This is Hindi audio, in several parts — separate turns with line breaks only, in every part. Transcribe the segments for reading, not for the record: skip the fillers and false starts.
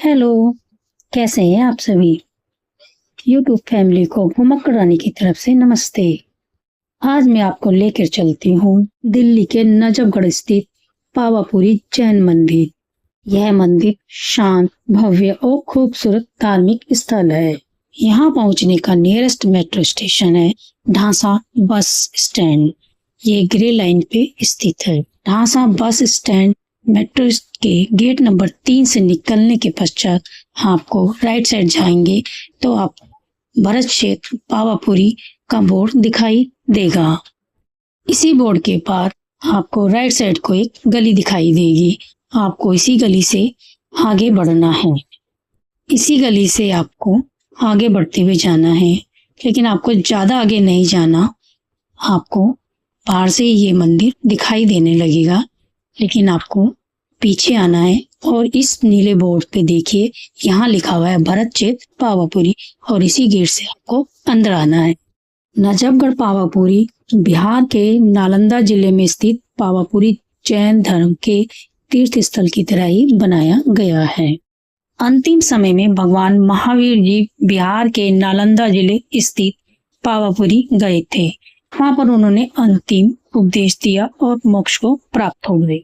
हेलो, कैसे हैं आप सभी। यूट्यूब फैमिली को घुमक्कड़ रानी की तरफ से नमस्ते। आज मैं आपको लेकर चलती हूँ दिल्ली के नजफगढ़ स्थित पावापुरी जैन मंदिर। यह मंदिर शांत, भव्य और खूबसूरत धार्मिक स्थल है। यहाँ पहुँचने का नियरेस्ट मेट्रो स्टेशन है ढांसा बस स्टैंड। ये ग्रे लाइन पे स्थित है। ढांसा बस स्टैंड मेट्रो के गेट नंबर 3 से निकलने के पश्चात आपको राइट साइड जाएंगे तो आप भरत क्षेत्र पावापुरी का बोर्ड दिखाई देगा। इसी बोर्ड के पार आपको राइट साइड को एक गली दिखाई देगी। आपको इसी गली से आगे बढ़ना है। इसी गली से आपको आगे बढ़ते हुए जाना है, लेकिन आपको ज्यादा आगे नहीं जाना। आपको बाहर से ये मंदिर दिखाई देने लगेगा, लेकिन आपको पीछे आना है और इस नीले बोर्ड पे देखिए, यहाँ लिखा हुआ है भरत क्षेत्र पावापुरी और इसी गेट से आपको अंदर आना है। नजफगढ़ पावापुरी बिहार के नालंदा जिले में स्थित पावापुरी जैन धर्म के तीर्थ स्थल की तरह ही बनाया गया है। अंतिम समय में भगवान महावीर जी बिहार के नालंदा जिले स्थित पावापुरी गए थे। वहां पर उन्होंने अंतिम उपदेश दिया और मोक्ष को प्राप्त हो गए।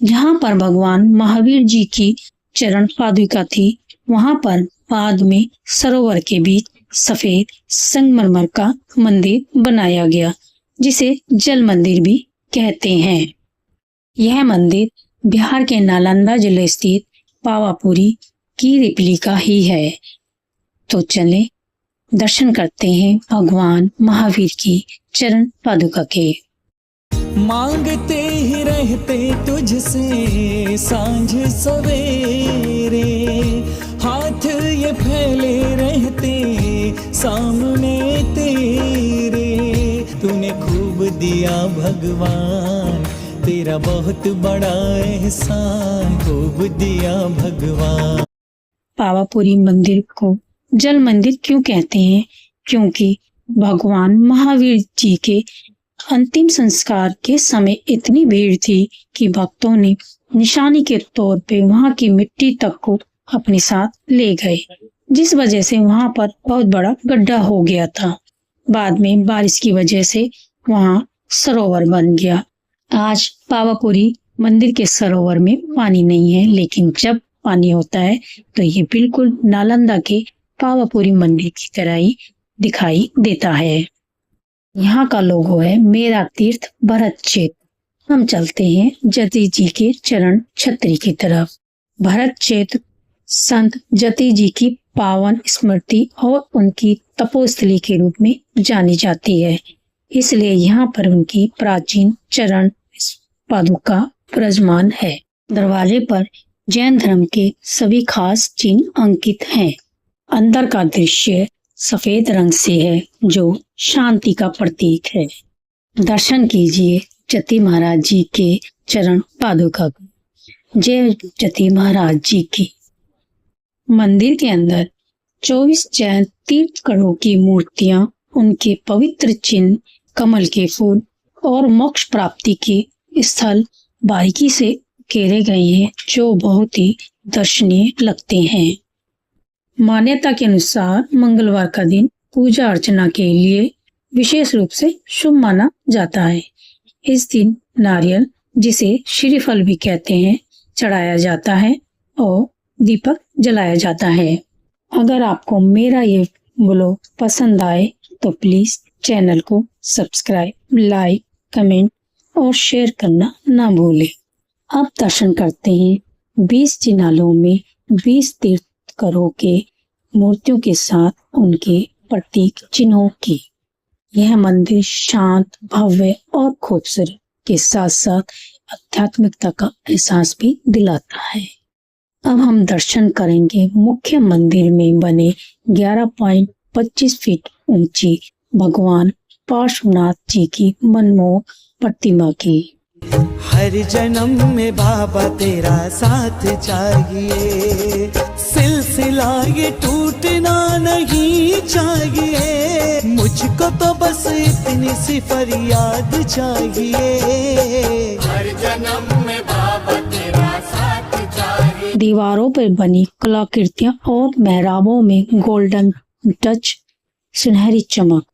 जहाँ पर भगवान महावीर जी की चरण पादुका थी, वहां पर बाद में सरोवर के बीच सफेद संगमरमर का मंदिर बनाया गया, जिसे जल मंदिर भी कहते हैं। यह मंदिर बिहार के नालंदा जिले स्थित पावापुरी की रेप्लिका ही है। तो चले दर्शन करते हैं भगवान महावीर की चरण पादुका के।
मांगते ही रहते तुझसे सांझ सवेरे, हाथ ये फैले रहते सामने तेरे। तूने खूब दिया भगवान, तेरा बहुत बड़ा एहसान, खूब दिया भगवान।
पावापुरी मंदिर को जल मंदिर क्यों कहते हैं? क्योंकि भगवान महावीर जी के अंतिम संस्कार के समय इतनी भीड़ थी कि भक्तों ने निशानी के तौर पे वहां की मिट्टी तक को अपने साथ ले गए, जिस वजह से वहां पर बहुत बड़ा गड्ढा हो गया था। बाद में बारिश की वजह से वहां सरोवर बन गया। आज पावापुरी मंदिर के सरोवर में पानी नहीं है, लेकिन जब पानी होता है तो ये बिल्कुल नालंदा के पावापुरी मंदिर की तरह ही दिखाई देता है। यहाँ का लोगो है मेरा तीर्थ भरत क्षेत्र। हम चलते हैं जति जी के चरण छत्री की तरफ। भरत क्षेत्र संत जति जी की पावन स्मृति और उनकी तपोस्थली के रूप में जानी जाती है, इसलिए यहाँ पर उनकी प्राचीन चरण पादुका विराजमान है। दरवाजे पर जैन धर्म के सभी खास चिन्ह अंकित हैं। अंदर का दृश्य सफेद रंग से है, जो शांति का प्रतीक है। दर्शन कीजिए जति महाराज जी के चरण पादुका का। जय जति महाराज जी की। मंदिर के अंदर 24 जैन तीर्थंकरों की मूर्तियां, उनके पवित्र चिन्ह, कमल के फूल और मोक्ष प्राप्ति के स्थल बारीकी से घेरे गए हैं, जो बहुत ही दर्शनीय लगते हैं। मान्यता के अनुसार मंगलवार का दिन पूजा अर्चना के लिए विशेष रूप से शुभ माना जाता है। इस दिन नारियल, जिसे श्रीफल भी कहते हैं, चढ़ाया जाता है और दीपक जलाया जाता है। अगर आपको मेरा ये ब्लॉग पसंद आए तो प्लीज चैनल को सब्सक्राइब, लाइक, कमेंट और शेयर करना ना भूलें। अब दर्शन करते हैं 20 चिन्हालों में 20 तीर्थंकरों के मूर्तियों के साथ उनके प्रतीक चिन्हों की। यह मंदिर शांत, भव्य और खूबसूरत के साथ साथ आध्यात्मिकता का एहसास भी दिलाता है। अब हम दर्शन करेंगे मुख्य मंदिर में बने 11.25 फीट ऊंची भगवान पार्श्वनाथ जी की मनमोहक प्रतिमा की।
हर जन्म में बाबा तेरा साथ चाहिए, सिलसिला ये टूटना नहीं चाहिए। मुझको तो बस इतनी सी फरियाद चाहिए। हर जन्म में बाबा तेरा साथ चाहिए।
दीवारों पर बनी कलाकृतियां और मेहराबों में गोल्डन टच, सुनहरी चमक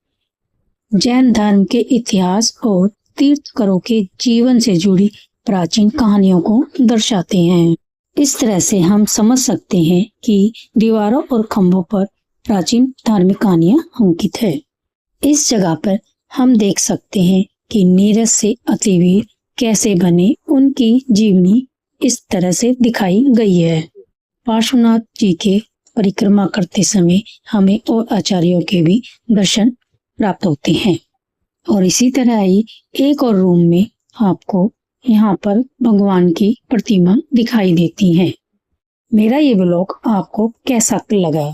जैन धर्म के इतिहास और तीर्थंकरों के जीवन से जुड़ी प्राचीन कहानियों को दर्शाते हैं। इस तरह से हम समझ सकते हैं कि दीवारों और खंभों पर प्राचीन धार्मिक कहानियां अंकित है। इस जगह पर हम देख सकते हैं कि नीरज से अतिवीर कैसे बने, उनकी जीवनी इस तरह से दिखाई गई है। पार्श्वनाथ जी के परिक्रमा करते समय हमें और आचार्यों के भी दर्शन प्राप्त होते हैं। और इसी तरह ही एक और रूम में आपको यहाँ पर भगवान की प्रतिमा दिखाई देती है। मेरा ये ब्लॉग आपको कैसा लगा,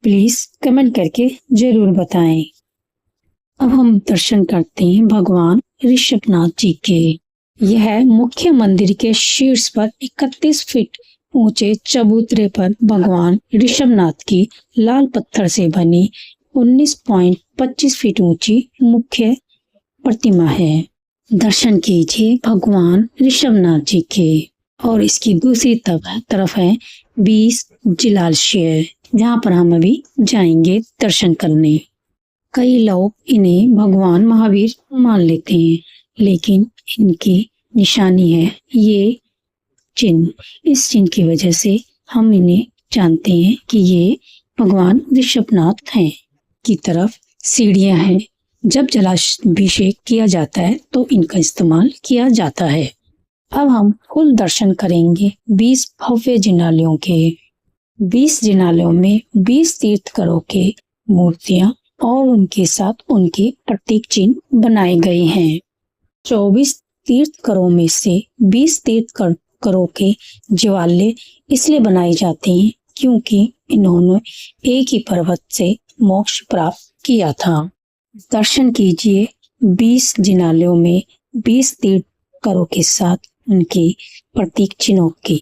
प्लीज कमेंट करके जरूर बताएं। अब हम दर्शन करते हैं भगवान ऋषभनाथ जी के। यह मुख्य मंदिर के शीर्ष पर 31 फीट ऊंचे चबूतरे पर भगवान ऋषभनाथ की लाल पत्थर से बनी 19.25 फीट ऊंची मुख्य प्रतिमा है। दर्शन कीजिए भगवान ऋषभनाथ जी के। और इसकी दूसरी तरफ है 20 जलाशय, जहाँ पर हम अभी जाएंगे दर्शन करने। कई लोग इन्हें भगवान महावीर मान लेते हैं, लेकिन इनकी निशानी है ये चिन्ह। इस चिन्ह की वजह से हम इन्हें जानते हैं कि ये भगवान ऋषभनाथ हैं। की तरफ सीढ़ियां हैं। जब जलाभिषेक किया जाता है तो इनका इस्तेमाल किया जाता है। अब हम कुल दर्शन करेंगे 20 भव्य जिनालयों के। 20 जिनालयों में 20 तीर्थंकरों के मूर्तियां और उनके साथ उनके प्रतीक चिन्ह बनाए गए हैं। 24 तीर्थंकरों में से 20 तीर्थंकरों के ज्वाले इसलिए बनाए जाते हैं क्योंकि इन्होंने एक ही पर्वत से मोक्ष प्राप्त किया था। दर्शन कीजिए 20 जिनालयों में 20 तीर्थंकरों के साथ उनके प्रतीक चिन्हों की।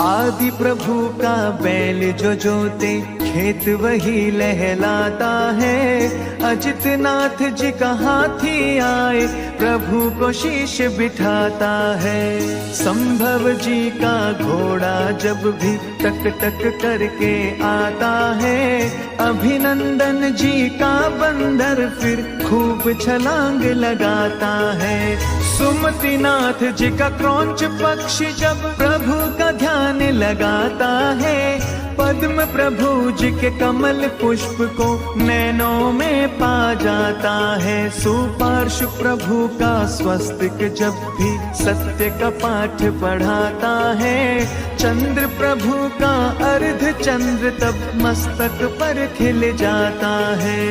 आदि प्रभु का बैल जो जोते खेत वही लहलाता है। अजित नाथ जी का हाथी आए प्रभु को शीश बिठाता है। संभव जी का घोड़ा जब भी टक टक करके आता है। अभिनंदन जी का बंदर फिर खूब छलांग लगाता है। सुमतिनाथ जी का क्रौंच पक्षी जब प्रभु का ध्यान लगाता है। पद्म प्रभु जी के कमल पुष्प को नैनों में पा जाता है। सुपार्श्व प्रभु का स्वस्तिक जब भी सत्य का पाठ पढ़ाता है। चंद्र प्रभु का अर्ध चंद्र तब मस्तक पर खिल जाता है।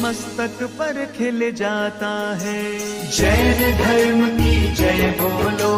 मस्तक पर खिल जाता है। जैन धर्म की जय बोलो,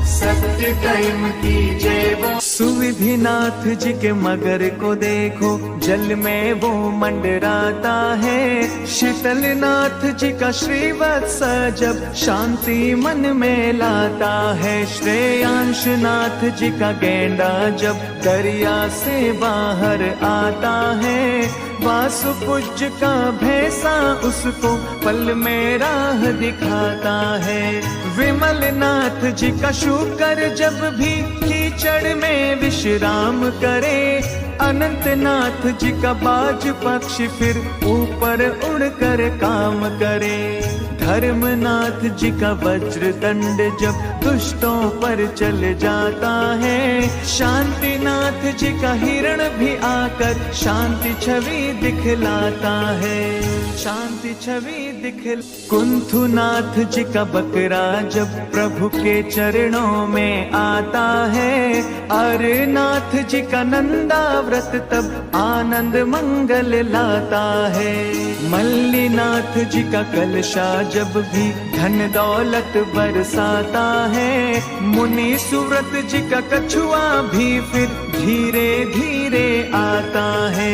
सत्य धर्म की जय बोलो। सुविधिनाथ जी के मगर को देखो जल में वो मंडराता है। शीतलनाथ जी का श्रीवत्स जब शांति मन में लाता है। श्रेयांशनाथ जी का गेंडा जब दरिया से बाहर आता है। वासुपूज्य का भैंसा उसको पल में राह दिखाता है। विमलनाथ जी का शूकर जब भी कीचड़ में विश्राम करे। अनंतनाथ जी का बाज पक्षी फिर ऊपर उड़कर काम करे। धर्मनाथ जी का वज्र दंड जब दुष्टों पर चल जाता है। शांतिनाथ जी का हिरण भी आकर शांति छवि दिखलाता है। शांति छवि दिखल। कुंथुनाथ जी का बकरा जब प्रभु के चरणों में आता है। अरनाथ जी का नंदाव्रत तब आनंद मंगल लाता है। मल्लीनाथ जी का कलशा जब भी धन दौलत बरसाता है। मुनि सुव्रत जी का कछुआ भी फिर धीरे धीरे आता है।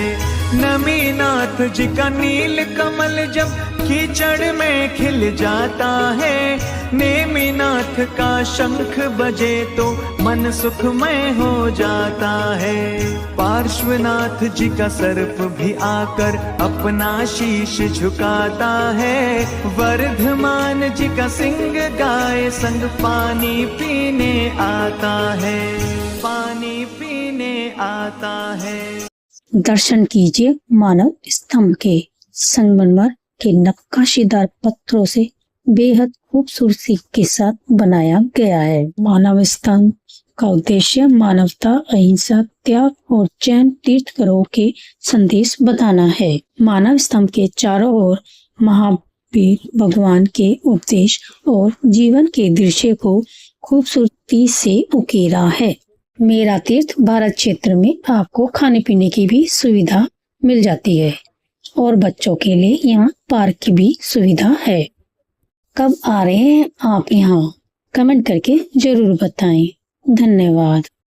नमीनाथ जी का नील कमल जब कीचड़ में खिल जाता है। नेमिनाथ का शंख बजे तो मन सुखमय हो जाता है। पार्श्वनाथ जी का सर्प भी आकर अपना शीश झुकाता है। वर्धमान जी का सिंह गाय संग पानी पीने आता है। पानी आता है।
दर्शन कीजिए मानव स्तंभ के। संगमरमर के नक्काशीदार पत्थरों से बेहद खूबसूरती के साथ बनाया गया है। मानव स्तंभ का उद्देश्य मानवता, अहिंसा, त्याग और जैन तीर्थंकरों के संदेश बताना है। मानव स्तंभ के चारों ओर महावीर भगवान के उपदेश और जीवन के दृश्य को खूबसूरती से उकेरा है। मेरा तीर्थ भारत क्षेत्र में आपको खाने पीने की भी सुविधा मिल जाती है और बच्चों के लिए यहाँ पार्क की भी सुविधा है। कब आ रहे हैं आप यहाँ? कमेंट करके जरूर बताएं। धन्यवाद।